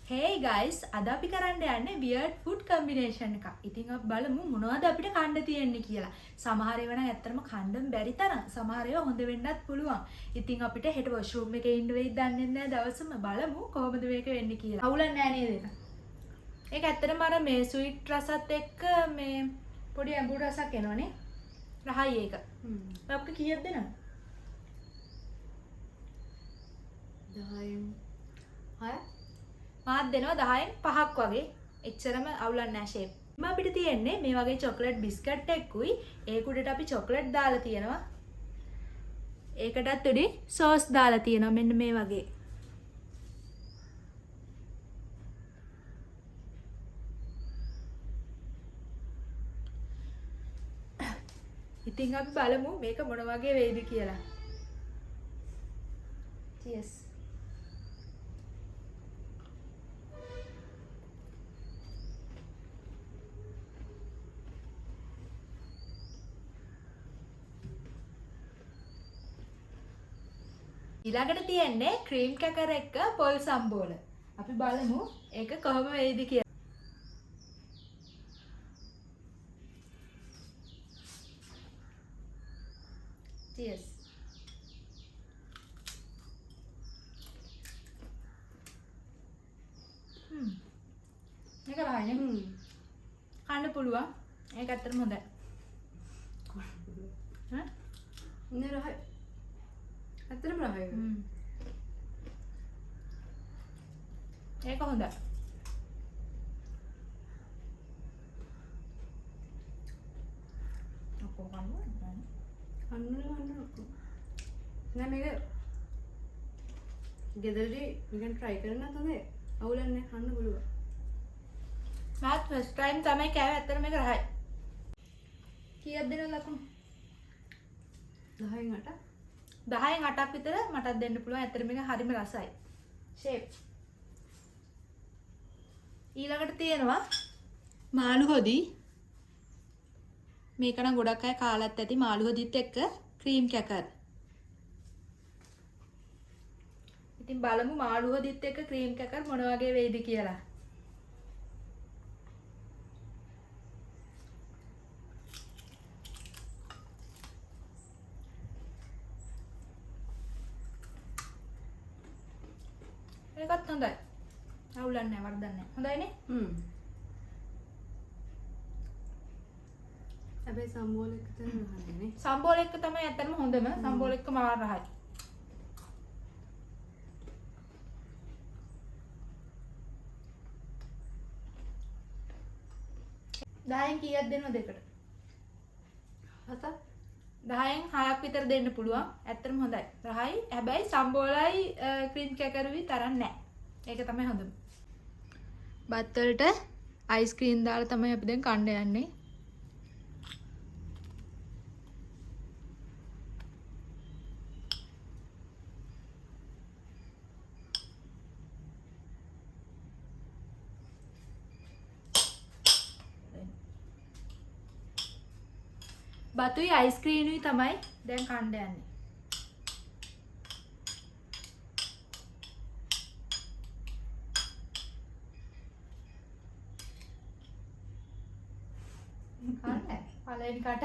Hey guys, අද අපි කරන්න යන්නේ weird food combination එකක්. ඉතින් අපි බලමු මොනවද අපිට කන්න තියෙන්නේ කියලා. සමහර ඒවා නම් ඇත්තටම කන්නම බැරි තරම්. සමහර ඒවා හොඳ වෙන්නත් පුළුවන්. ඉතින් අපිට හෙට වොෂරූම් එකේ ඉන්න වෙයිද දන්නේ නැහැ දවසම බලමු කොහොමද මේක වෙන්නේ කියලා. අවුලක් නැහැ නේද ඒක? ඒක ඇත්තටම අර මේ sweet රසත් එක්ක මේ පොඩි ඇඹුල් රසක් එනවනේ. රහයි ඒක. අපිට කීයක් දෙනවද? 10න් 6 මාත් දෙනවා 10න් 5ක් වගේ. එච්චරම අවුලක් නැහැ ෂේප්. මම අපිට තියෙන්නේ මේ වගේ චොක්ලට් බිස්කට් එකකුයි ඒක උඩට අපි චොක්ලට් දාලා තියෙනවා. ඒකටත් උඩි සෝස් දාලා තියෙනවා මෙන්න මේ වගේ. ඉතින් අපි බලමු මේක මොන වගේ වෙයිද කියලා. Cheers. ඊළඟට තියෙන්නේ ක්‍රීම් කැකර් එක්ක පොල් සම්බෝල. අපි බලමු ඒක කොහොම වෙයිද කියලා. Cheers. මේක රහයිනේ. කන්න පුළුවන්. ඒක ඇත්තටම හොඳයි. හා? ඉන්නේ රහයි. ඇත්තටම රහයි. ඒක හොඳයි. අපෝ කන්න නෑ මේක ගෙදරදී නිකන් try කරන්නත් හොඳයි. අවුලක් නෑ කන්න පුළුවන්. මාත් ෆස්ට් ටයිම් තමයි කෑවේ ඇත්තටම මේක රහයි. කීයක් දෙනවද ලකුණු? 10න් 8. 10න් 8ක් විතර මටත් දෙන්න පුළුවන්. ඇත්තට මේක හරිම රසයි. ෂේප්. ඊළඟට තියෙනවා මාළු හොදි. මේක නම් ගොඩක් අය කාලත් ඇති මාළු හොදිත් එක්ක ක්‍රීම් කැකර්. ඉතින් බලමු මාළු හොදිත් එක්ක ක්‍රීම් කැකර් මොන වගේ වෙයිද කියලා. ඒකත් හොඳයි. අවුලක් නැහැ වරදක් නැහැ. හොඳයිනේ? හැබැයි සම්බෝල එක තමයි රහන්නේ. සම්බෝල එක්ක තමයි ඇත්තටම හොඳම. සම්බෝල එක්ක මාර රහයි. දහයෙන් කීයක් දෙනවද දෙකට? 7ක් 10න් 6ක් විතර දෙන්න පුළුවන්. ඇත්තටම හොඳයි. රහයි. හැබැයි සම්බෝලයි ක්‍රීම් කැකරුයි තරම් නැහැ. ඒක තමයි හොඳම. බත් වලට අයිස්ක්‍රීම් දාලා තමයි අපි දැන් කන්න යන්නේ. බතුයි අයිස්ක්‍රීමුයි තමයි දැන් කන්න යන්නේ. කන්නේ පළවෙනි කට.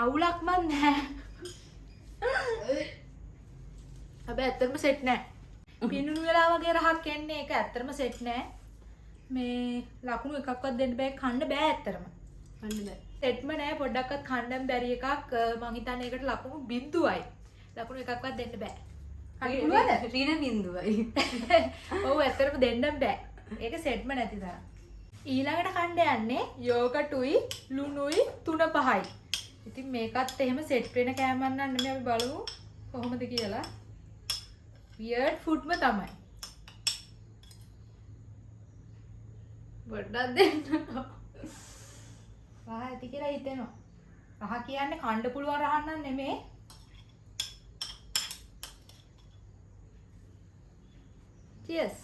අවුලක් මන් නැහැ. හැබැයි ඇත්තටම සෙට් නැහැ. පිනුණු වෙලා වගේ රහක් එන්නේ ඒක ඇත්තටම සෙට් නැහැ. මේ ලකුණු එකක්වත් දෙන්න බෑ කන්න බෑ ඇත්තටම. කන්න බෑ. සෙට්ම නැහැ පොඩ්ඩක්වත් කන්නම බැරි එකක්. මං හිතන්නේ ඒකට ලකුණු 0යි. ලකුණු එකක්වත් දෙන්න බෑ. කන්න පුළුවන්ද? ඍණ බිඳුවයි. ඔව් ඇත්තටම දෙන්නම බෑ. ඒක සෙට්ම නැති තරම්. ඊළඟට කන්න යන්නේ යෝගටුයි ලුණුයි 3-5යි. ඉතින් මේකත් එහෙම සෙට් වෙන කෑමක් නම් නෙමෙයි අපි බලමු කොහොමද කියලා. weird foodම තමයි. පොඩ්ඩක් දෙන්න. රහ ඇති කියලා හිතෙනවා. රහ කියන්නේ කන්න පුළුවන් රහක් නම් නෙමෙයි. cheers.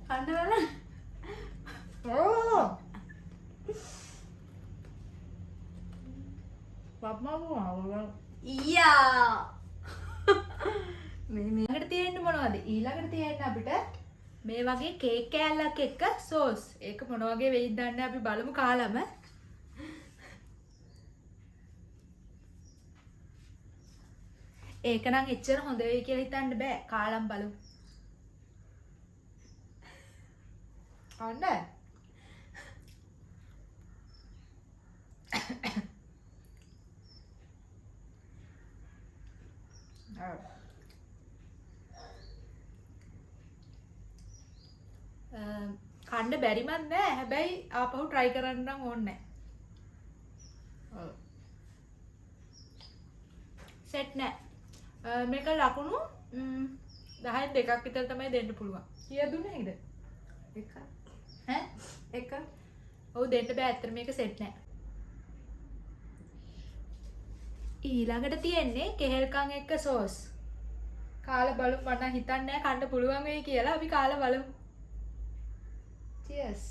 කන්න බලන්න. ඊයා. මේ ඊළඟට තියෙන්නේ මොනවද? ඊළඟට තියෙන්නේ අපිට මේ වගේ කේක් කෑල්ලක් එක්ක සෝස්. ඒක මොන වගේ වෙයිද දන්නේ අපි බලමු කාලම. ඒක නම් එච්චර හොඳ වෙයි කියලා හිතන්න බෑ. කාලම් බලමු. අන්න. කණ්ඩ බැරිමත් නෑ. හැබැයි ආපහු try කරන්න නම් ඕනේ නෑ. සෙට් නෑ. මේක ලකුණු 10න් දෙකක් විතර තමයි දෙන්න පුළුවන්. කීයක් දුන්නේ නේද? එක. ඈ? එක. ඔව් දෙන්න බෑ. ඇත්තට මේක සෙට් නෑ. ඊළඟට තියෙන්නේ කෙහෙල්කන් එක්ක සෝස්. කාලා බලමු. මට හිතන්නේ නෑ කන්න පුළුවන් වෙයි කියලා. අපි කාලා බලමු. Cheers.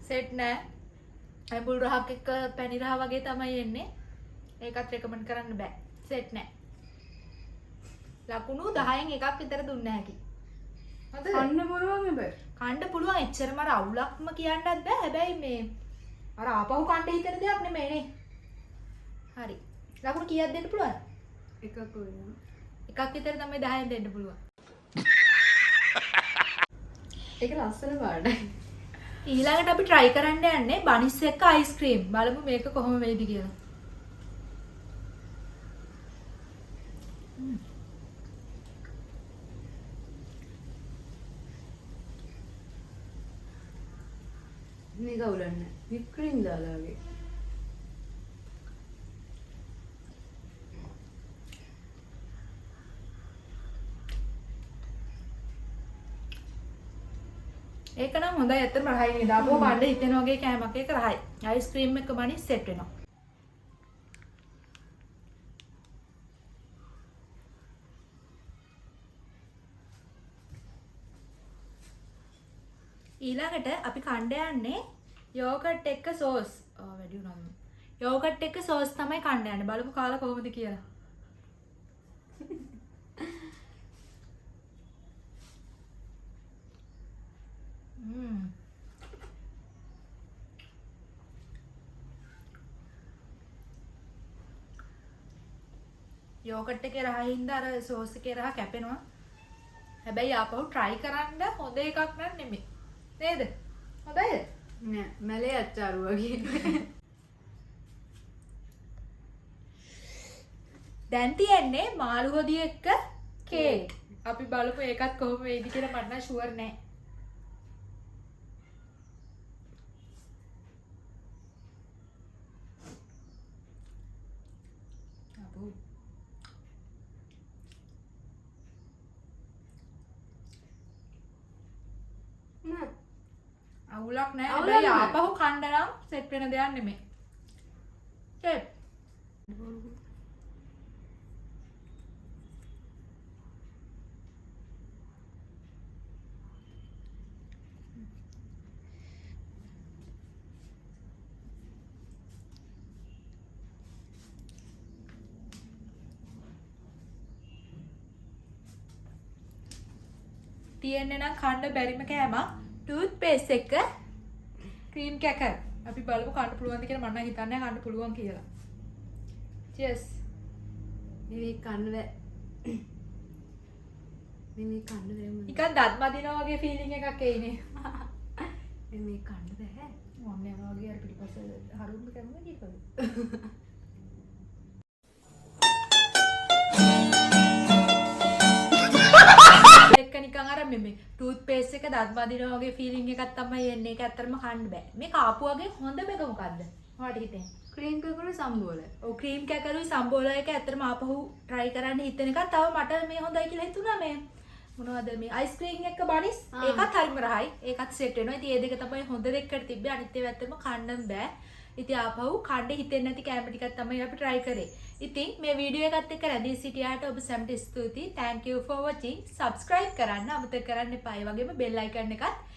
සෙට් නෑ. ඇඹුල් රහක් එක්ක පැණි රහ වගේ තමයි එන්නේ. ඒකත් රෙකමන්ඩ් කරන්න බෑ. සෙට් නෑ. ලකුණු 10න් එකක් විතර දුන්න හැකි. හොඳද? කන්න පුළුවන් හැබැයි. කන්න පුළුවන්. එච්චරම අර අවුලක්ම කියන්නත් බෑ. හැබැයි මේ අර ආපහු කන්න හිතෙන දෙයක් නෙමෙයිනේ. හරි. ලකුණු කීයක් දෙන්න පුළුවන්? එකක් වෙනවා. එකක් විතර තමයි 10න් දෙන්න පුළුවන්. ඒක ලස්සන පාඩයි. ඊළඟට අපි try කරන්න යන්නේ බනිස් එක්ක අයිස්ක්‍රීම්. බලමු මේක කොහොම වෙයිද කියලා. මේක උලන්නේ. whipped cream දාලා වගේ. ඒක නම් හොඳයි. ඇත්තටම රහයි නේද? ආපහු කන්න හිතෙන වගේ කෑමක් ඒක රහයි. අයිස්ක්‍රීම් එක බනිස් සෙට් වෙනවා. ඊළඟට අපි කණ්ඩ යන්නේ යෝගට් එක්ක සෝස්. වැඩි වුණාද? යෝගට් එක්ක සෝස් තමයි කණ්ඩ යන්නේ. බලමු කාලා කොහොමද කියලා. යෝගට් එකේ රහ හින්දා අර සෝස් එකේ රහ කැපෙනවා. හැබැයි ආපහු try කරන්න හොඳ එකක් නන් නෙමෙයි. නේද? හොඳයිද? නෑ මැලේ අච්චාරු වගේ. දැන් තියෙන්නේ මාළු හොදිය එක්ක කේක්. අපි බලමු ඒකත් කොහොම වෙයිද කියලා. මට නම් ෂුවර් නෑ. අපෝ නෑ. අවුලක් නෑ. අවුලක් හැබැයි නෑ. ආපහු කන්න නම් සෙට් වෙන දෙයක් නෙමෙයි. සෙට්. තියෙන්නේ නම් කන්න බැරිම කෑමක් ටූත් පේස්ට් එක ක්‍රීම් කැකර්. අපි බලමු කන්න පුළුවන්ද කියලා. මම නම් හිතන්නේ කන්න පුළුවන් කියලා. cheers. මේ කන්න බෑ. මේ කන්න බෑ මම. නිකන් දත් මදිනවා වගේ ෆීලිං එකක් එයිනේ. මේ කන්න බෑ. මම යනවා වගේ අර පිටිපස්ස හරුන්න කැමම කීකද? එක නිකන් අර මේ ටූත් පේස්ට් එක දත් මදිනවා වගේ ෆීලිං එකක් තමයි එන්නේ. ඒක ඇත්තටම කන්න බෑ. මේක ආපු වගේ හොඳ මේක මොකද්ද? මොකටද හිතෙන්නේ? ක්‍රීම් කකරු සම්බෝල. ඔව් ක්‍රීම් කැකරුයි සම්බෝල එක ඇත්තටම ආපහු try කරන්න හිතෙන එකක්. තව මට මේ හොඳයි කියලා හිතුණා මේ මොනවද මේ අයිස්ක්‍රීම් එක්ක බනිස් ඒකත් හරිම රහයි. ඒකත් සෙට් වෙනවා. ඉතින් මේ දෙක තමයි හොඳ දෙකට තිබ්බේ. අනිත් ඒවා ඇත්තටම කන්නම් බෑ. ඉතින් ආපහු කණ්ඩ හිතෙන්නේ නැති කැම ටිකක් තමයි අපි try කරේ. ඉතින් මේ වීඩියෝ එකත් එක්ක රැඳී සිටියාට ඔබ සැමට ස්තුතියි. Thank you for watching. subscribe කරන්න අමතක කරන්න එපා. ඒ වගේම bell icon එකත්